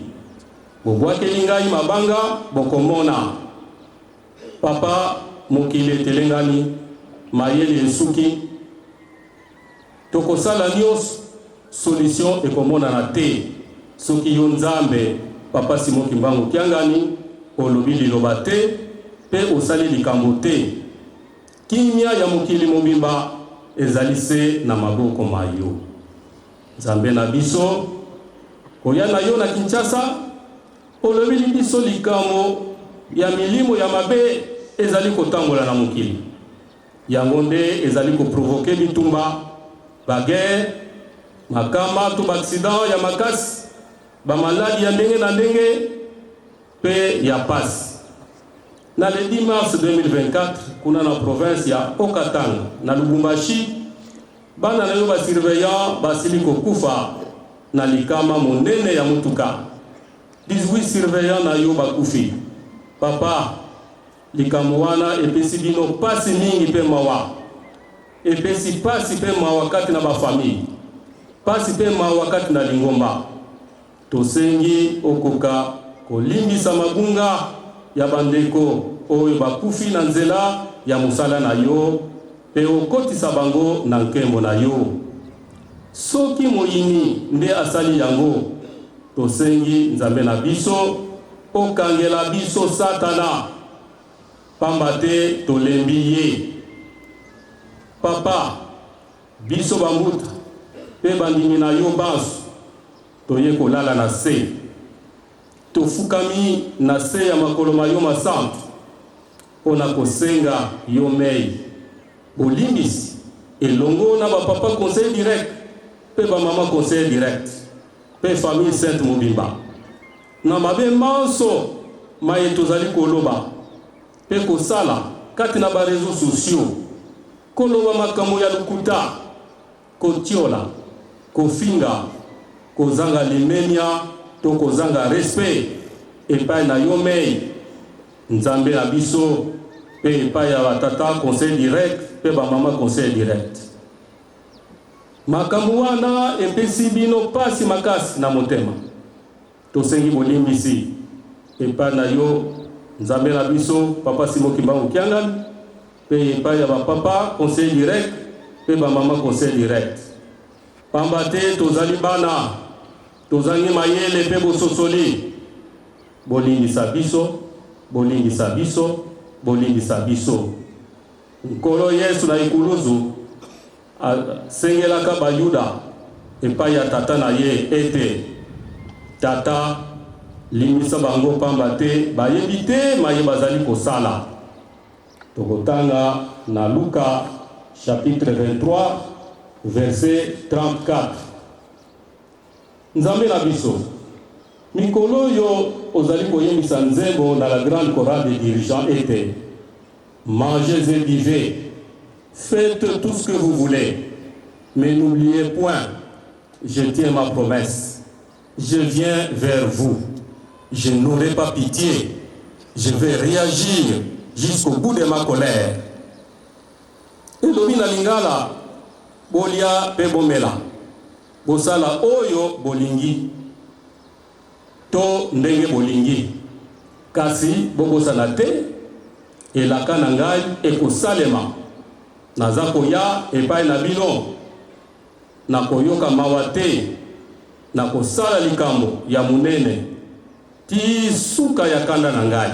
bobwakeli ngai mabanga bokomona papa mokili etelengani mayele esuki tokosala nyonso solution ekomonana te soki yo nzambe papa Simon Kimbangu Kiangani olobi liloba te pe osali likambo te kimia ya mokili mobimba ezali se na maboko mayo nzambe na biso koya na yo na Kinshasa olobi biso likambo ya milimo ya mabe ezali kotambola na mokili yango nde ezali koprovoke bitumba baguerre makama to accident ya makasi bamaladi ya ndenge na ndenge pe ya pasi na le 10 mars 2024 kuna na province ya Okatanga na Lubumbashi bana na yo basurveillant basili kokufa na likama monene ya mutuka 18 surveillant na yo bakufi papa likamo wana epesi bino pasi mingi pe mawa epesi pasi pe mawa kati na bafamille pasi pe mawa kati na lingomba tosengi okoka kolimbisa mabunga ya bandeko oyo bakufi na nzela ya musala na yo pe okotisa bango na nkembo na yo soki moyini nde asali yango tosengi nzambe na biso okangela biso satana pamba te tolembi ye papa biso bambuta pe bandimi na yo banso toye kolala na se tofukami na se ya makolo mayo masantu mpona kosenga yo mei bolimbisi elongo na bapapa conseil direct pe bamama conseil direct pe famille sainte mobimba na mabe manso maye tozali koloba pe kosala kati na bareseau sociaux koloba makambo ya lukuta, kotiola, kofinga, kozanga limenia, to kozanga respect, epai na yo mei, nzambe na biso, pe epai ya batata conseil direct, pe ba mama conseil direct. Makambo wana epesi bino pasi makasi na motema. Tosengi bolimbisi, epai na yo, nzambe na biso, papa Simon Kimbangu Kiangani, pe epai ya ba papa conseil direct, pe ba mama conseil direct. Pambate tozali bana, tozangi mayele pe bososoli, bolingisa biso, bolingisa biso, bolingisa biso. Nkolo Yesu na ikuluzu, sengelaka bayuda, epai ya tata na ye ete, tata, limisa bango pambate, bayebite maye bazali kosala. Tokotanga na Luka, chapitre 23, verset 34. Nzambe na biso, mikolo yo ozali koyembisa nzembo na la grande chorale des dirigeants était mangez et buvez, faites tout ce que vous voulez, mais n'oubliez point, je tiens ma promesse, je viens vers vous, je n'aurai pas pitié, je vais réagir jusqu'au bout de ma colère. Et l'obina lingala bolia pe bomela bosala oyo bolingi to ndenge bolingi kasi bobosana te elaka na ngai ekosalema naza koya epai na bino na koyoka mawa te na kosala likambo ya munene ti suka ya kanda na ngai.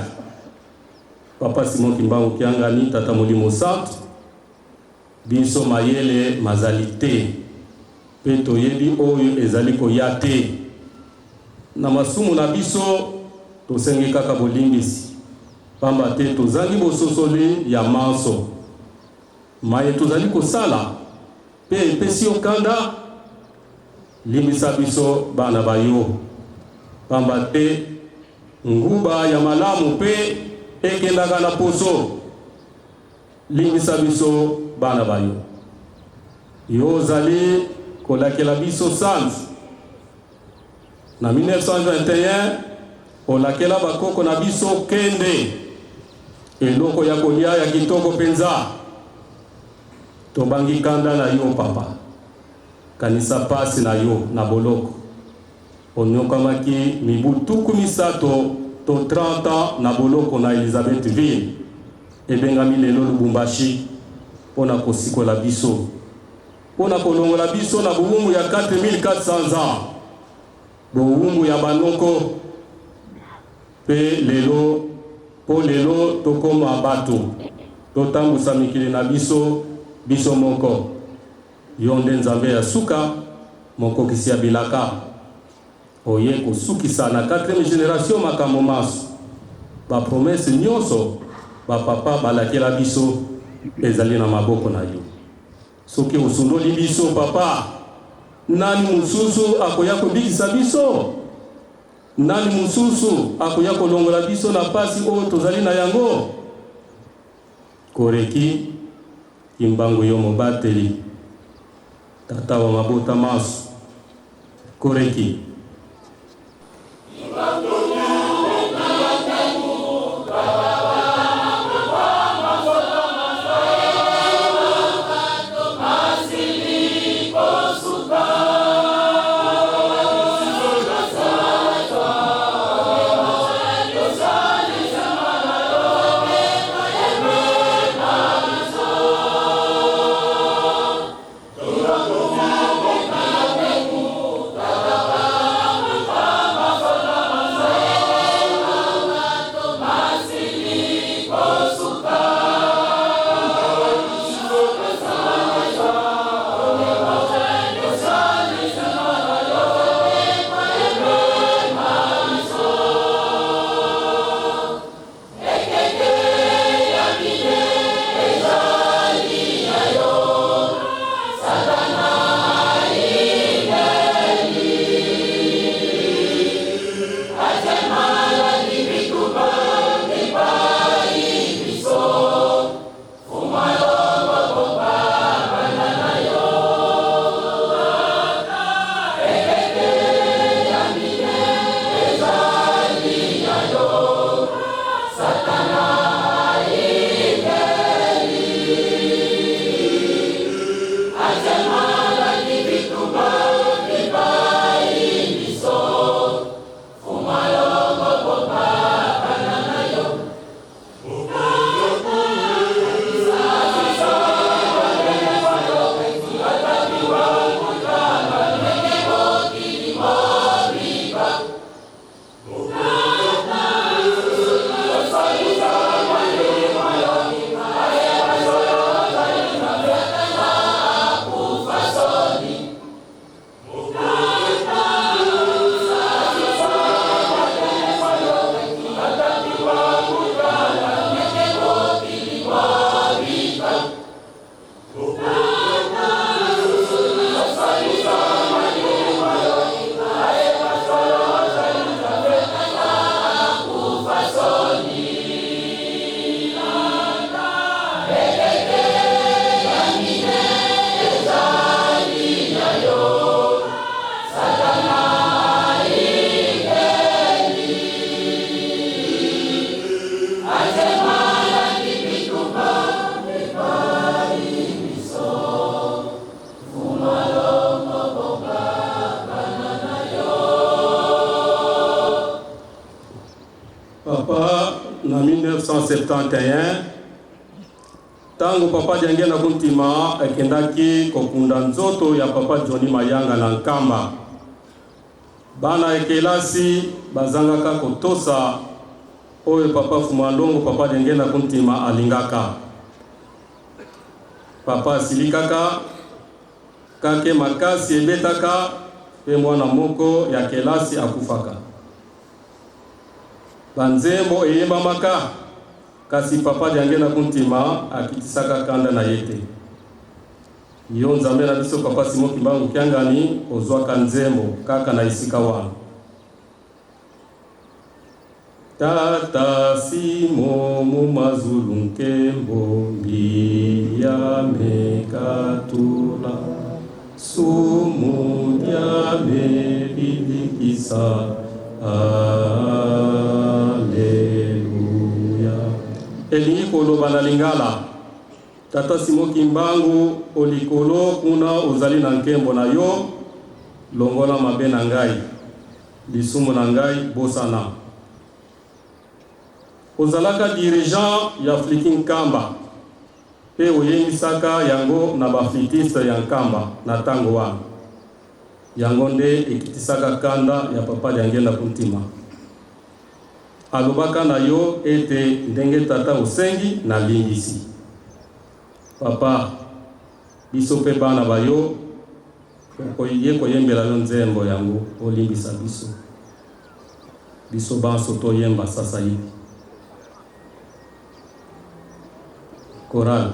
Papa Simon Kimbangu Kiangani, tata Molimo Centre, biso mayele mazali te pe toyebi oyo ezali koya te na masumu na biso tosengi kaka bolimbisi pamba te tozangi bososoli ya manso maye tozali kosala pe epesi okanda limbisa biso bana bayo pamba te nguba ya malamu pe ekendaka na poso limbisa biso bana bayo yo ozali kolakela biso sans na 1921 olakela bakoko na biso kende eloko ya kolia ya kitoko penza tobangi kanda na yo papa kanisa pasi na yo na boloko onyokamaki mibu tuku misato to 30 ans na boloko na Elizabethville ebengami lelo Lubumbashi pona kosikola biso pona kolongola biso na buumbu ya 4400 ans buumbu ya banoko pe lelo po lelo tokoma bato totambusa mikili na biso biso moko yonde nzambe ya suka moko kisia bilaka oye kosukisa na 4e génération makambo maso ba promesse nyonso ba papa balakela biso ezali na maboko na yo soki osundoli biso papa nani mususu akoya kobikisa biso nani mususu akoya kolongola biso na pasi oyo tozali na yango koreki Kimbangu yo mobateli tata wa mabota maso koreki 1971 tango papa Diangue na kuntima ekendaki kokunda nzoto ya papa Johnny Mayanga na Nkamba. Bana ekelasi bazangaka kotosa oyo papa Fumalongo papa Diangue na kuntima alingaka. Papa silikaka kake makasi ebetaka pe mwana moko ya kelasi akufaka. Banzembo eyembamaka kasi papa Diangue na kuntima akitisaka kanda na yete. Yo Nzambe na biso papa Simon Kimbangu Kiangani ozwaka nzembo kaka na isika wana. Tata Simo Mumazulu Nkembo Mbia Mekatula Sumu Nyame Bilikisa Alleluia. Elingi koloba na lingala Tata Simo Kimbangu olikolo kuna ozali na nkembo na yo longola mabe na ngai lisumu na ngai bosana. Ozalaka dirigeant ya Fliking Nkamba pe oyemisaka yango na baflitiste ya Nkamba na tango wana. Yango nde ekitisaka kanda ya papa Diangue na kuntima. Alobaka na yo ete ndenge tata osengi na lingisi. Papa biso pe bana bayo koye koyembela yo nzembo yango olimbisa biso. Biso banso toyemba sasa hivi. Choral.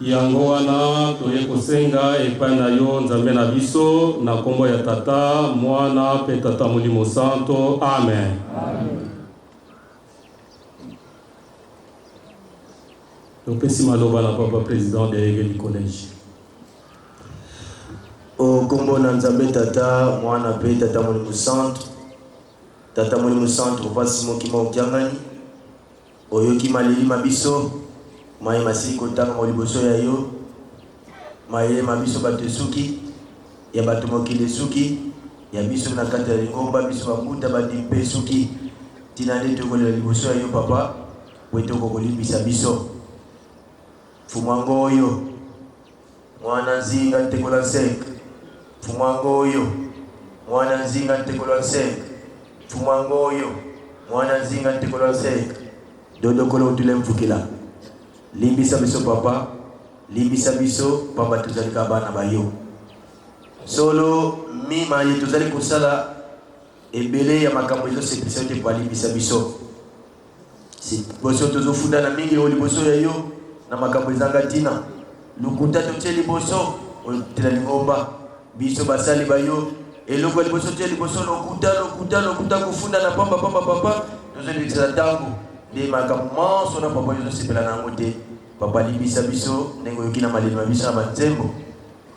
Yango wana toye kosenga epai na yo Nzambe na biso na kombo ya Tata Mwana pe Tata Molimo Santo. Amen. Topesi maloba na papa président de l'Église collège. O kombo na Nzambe Tata Mwana pe Tata Molimo Santo. Tata Molimo Santo papa Simon Kiangani oyoki maleli mabiso mai masili kotanga moliboso ya yo mai mabiso batesuki ya bato mokili suki ya biso na kata ya Lingomba biso bamuta badimpe suki tina nde tokolela liboso ya yo papa weto kokolimbisa biso fumango oyo mwana nzinga ntekola 5 fumango oyo mwana nzinga ntekola 5 fumango oyo mwana nzinga ntekola 5 dodo kolo utule mfukila limbisa biso papa limbisa biso papa tuzalika bana bayo solo mima ye tuzali kusala ebele ya makambo ezo sepisa te kwa limbisa biso si boso tozofunda na mingi oli boso ya yo na makambo ezanga tina lukuta toteli boso otela Lingomba biso basali bayo eloko liboso teli boso lokuta kufunda na pamba papa tozali tango de makambo manso na papa yo sepela na ngote papa libisa biso nengo yoki na malema biso na banzembo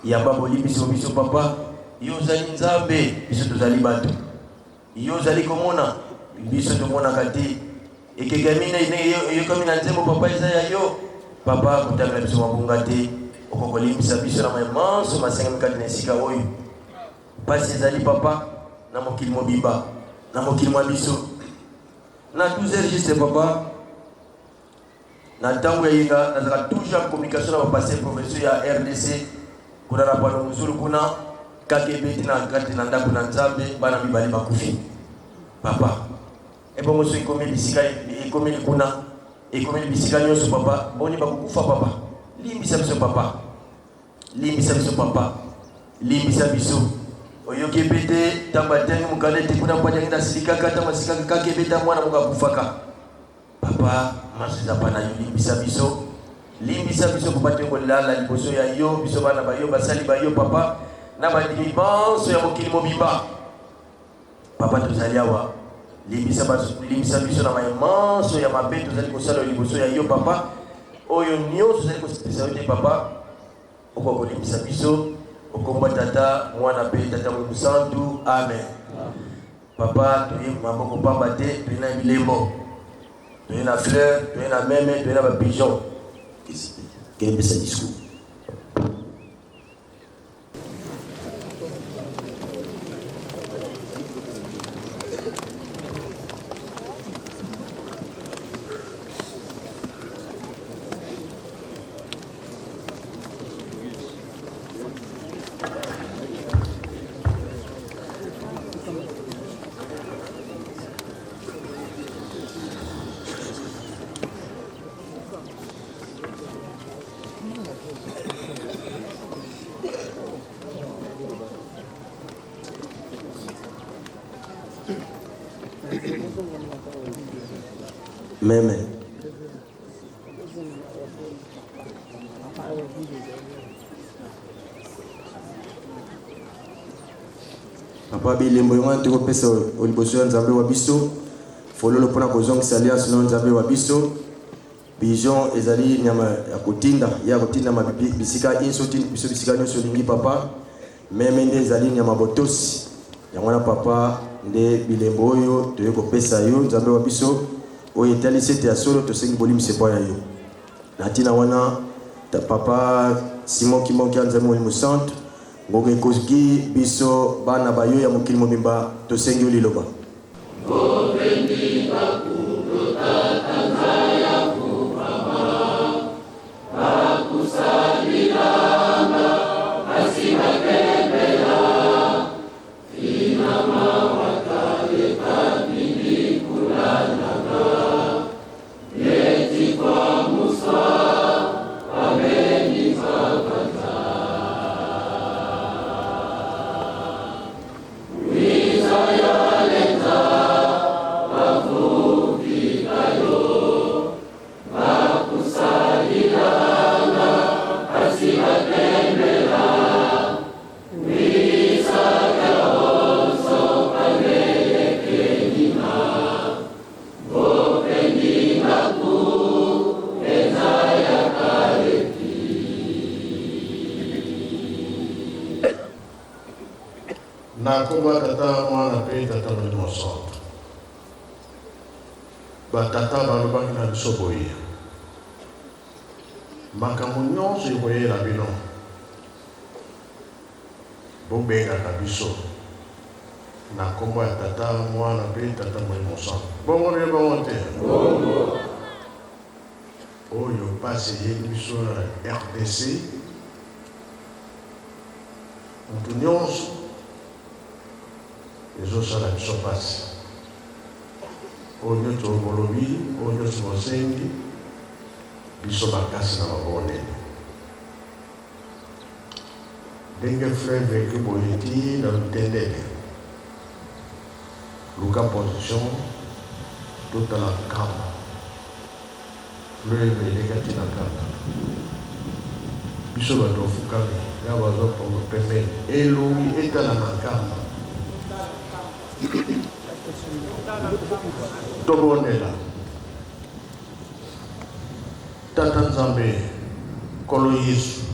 ya babo libiso biso papa yo zali nzambe biso tozali bato yo zali komona biso tomonaka te ekegamine yokomi na nzembo papa eza ya yo papa kotangela biso mabunga te okokolimbisa biso na manso masengami kati na esika oyo pasi ezali papa na mokili mobimba na mokili mwa biso na 12h juste papa na ntango ya yenga nazalaka toujours en communication na bapase professeur ya RDC kuna na pano muzulu kuna kakebeti na kati na ndako na nzambe bana mibali bakufi papa ebongo so ikomi bisika ikomi kuna ikomi bisika nyonso papa boni bakukufa papa limbisa biso papa limbisa biso papa limbisa biso oyoki pete tamba tengi mukalete kuna mpanya ngina silikaka tamba sikaka kakebeta mwana mukakufaka papa masuza pana yo limbisa biso papa tengo lala liboso ya yo biso bana bayo basali bayo papa na bandimi banso ya mokili mobimba papa tozali awa limbisa biso na manso ya mabe tozali kosala liboso ya yo papa oyo nyonso tozali kosepesa yo te papa okokolimbisa biso okomba tata mwana pe tata Mungu santu amen papa toye maboko pamba te toye na bilembo toye na fleur toye na meme toye na bapigeon kembesa discours meme papa bilembo yonga tokopesa oliboso ya nzambe wa biso fololo mpona kozongisa alliance na nzambe wa biso pigeon ezali nyama ya kotinda bisika insoti biso bisika nyonso olingi papa meme nde ezali nyama botosi yango wana papa nde bilembo oyo toye kopesa yo nzambe wa biso oyo etalisi ete ya solo tosengi bolimbisa epai ya yo na ntina wana papa Simon Kimonki ya nzambe molimo centre ngongo ekoki biso bana bayo ya mokili mobimba tosengi yo liloba na komba tata mwana pe tata molimo centre batata balobaki na biso boye makambo nyonso ekoyela bino bobengaka biso na kombo ya tata mwana pe tata molimo centre bongo bie bongo te oyo pasi eyeli biso na RDC moto nyonso ezosala biso pasi oyo nyonso bolobi oyo nyonso bosengi biso bakasi na mabonene ndenge fleuve eki boye ti na lutendele luka position totala nkamba fleuve eleka ti na nkamba biso bato ofukami ya bazopongo pembeni elongi etala na nkamba tobonela tata nzambe kolo Yesu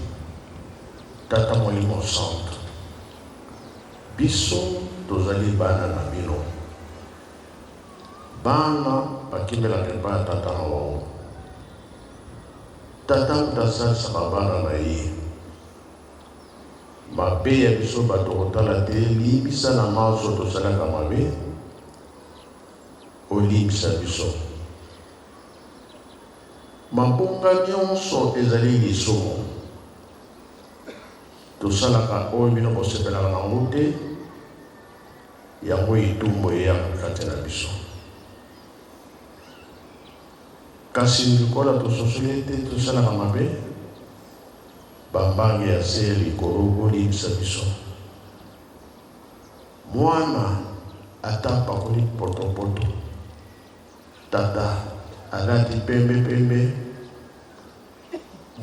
tata molimo santo biso tozali bana na bino bana bakimelaka epai ya tata na bango tata motasalisaka bana na ye mabe ya biso bato kotala te limbisa na maso tosalaka mabe olimbisa biso mabonga nyonso ezali lisumu tosalaka oyo bino bosepelaka nango te yango etumbu eyaka kati na biso kasi likola tososoli te tosalaka mabe bambange ya se likolo olimbisa biso mwana ata pakoli potopoto tata alati pembe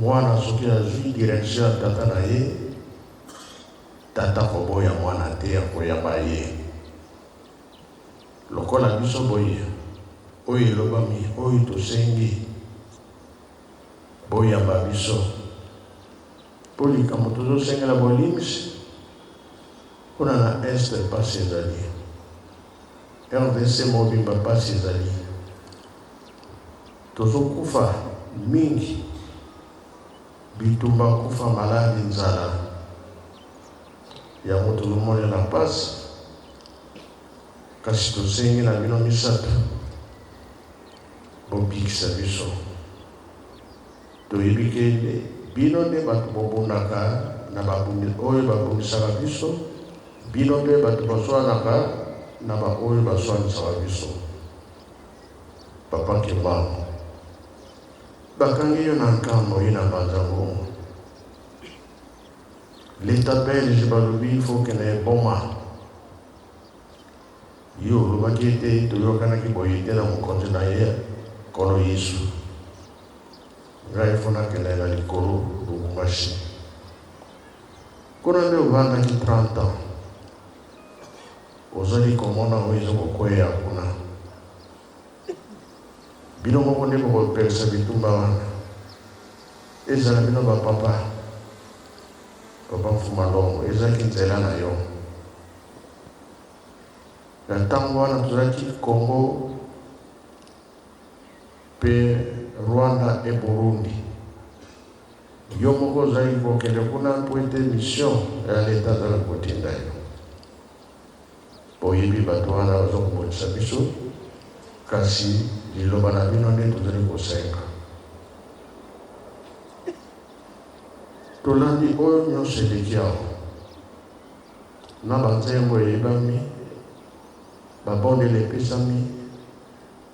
mwana soki azwi direction ya tata na ye tata koboya mwana te ya koyamba ye lokola biso boye oyo elobami oyo tosengi boyamba biso mpo likambo tozosengela bolimbisi mpona na este pasi ezali RDC mobimba pasi ezali tozokufa mingi bitumba kufa maladi nzala yango tozomonela pasi kasi tosengi na bino misato bobikisa biso toyebi ke bino nde bato bobundaka na babumi oyo babumisaka biso bino nde bato baswanaka na baoyo baswanisaka biso papa Kimbangu bakangi yo na nkambo ye na banzango l'état belge balobi il faut kena eboma yo olobaki ete toyokanaki boye te na mokonzi na ye kolo Yesu ngai fo nakenda na likolo lubumbashi kuna nde ovandaki 30 ans ozali komona oyo ezokokwea kuna bino moko nde bokopekisa bitumba wana ezala bino bapapa papa Mfumalongo ezalaki nzela na yo na ntango wana tozalaki Congo mpe Rwanda e Burundi yo moko ozali kokende kuna mpo ete mission ya leta azala kotinda yo boyebi bato wana bazokobonisa biso kasi liloba na bino nde tozali kosenga tolandi oyo nyonso eleki awa na banzembo eyebami babondele epesami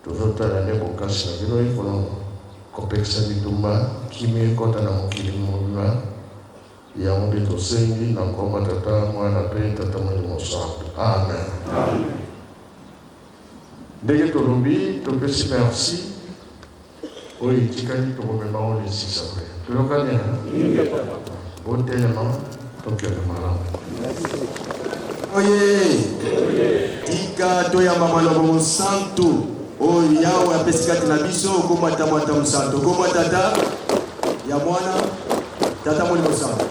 tozotala nde bokasi na bino ekona kopekisa bitumba kimi ekota na mokili mobima yango nde tosengi na nkombo tata mwana mpe tata molimo santo amen ndenge tolobi topesi merci oyo etikali tokomema o le 6 april toyokani botelema tokende malamu oye tika toyamba maloba mosantu oyo yawe apesi kati na biso okomata mwata mosantu okomwa tata ya mwana tata molimo santu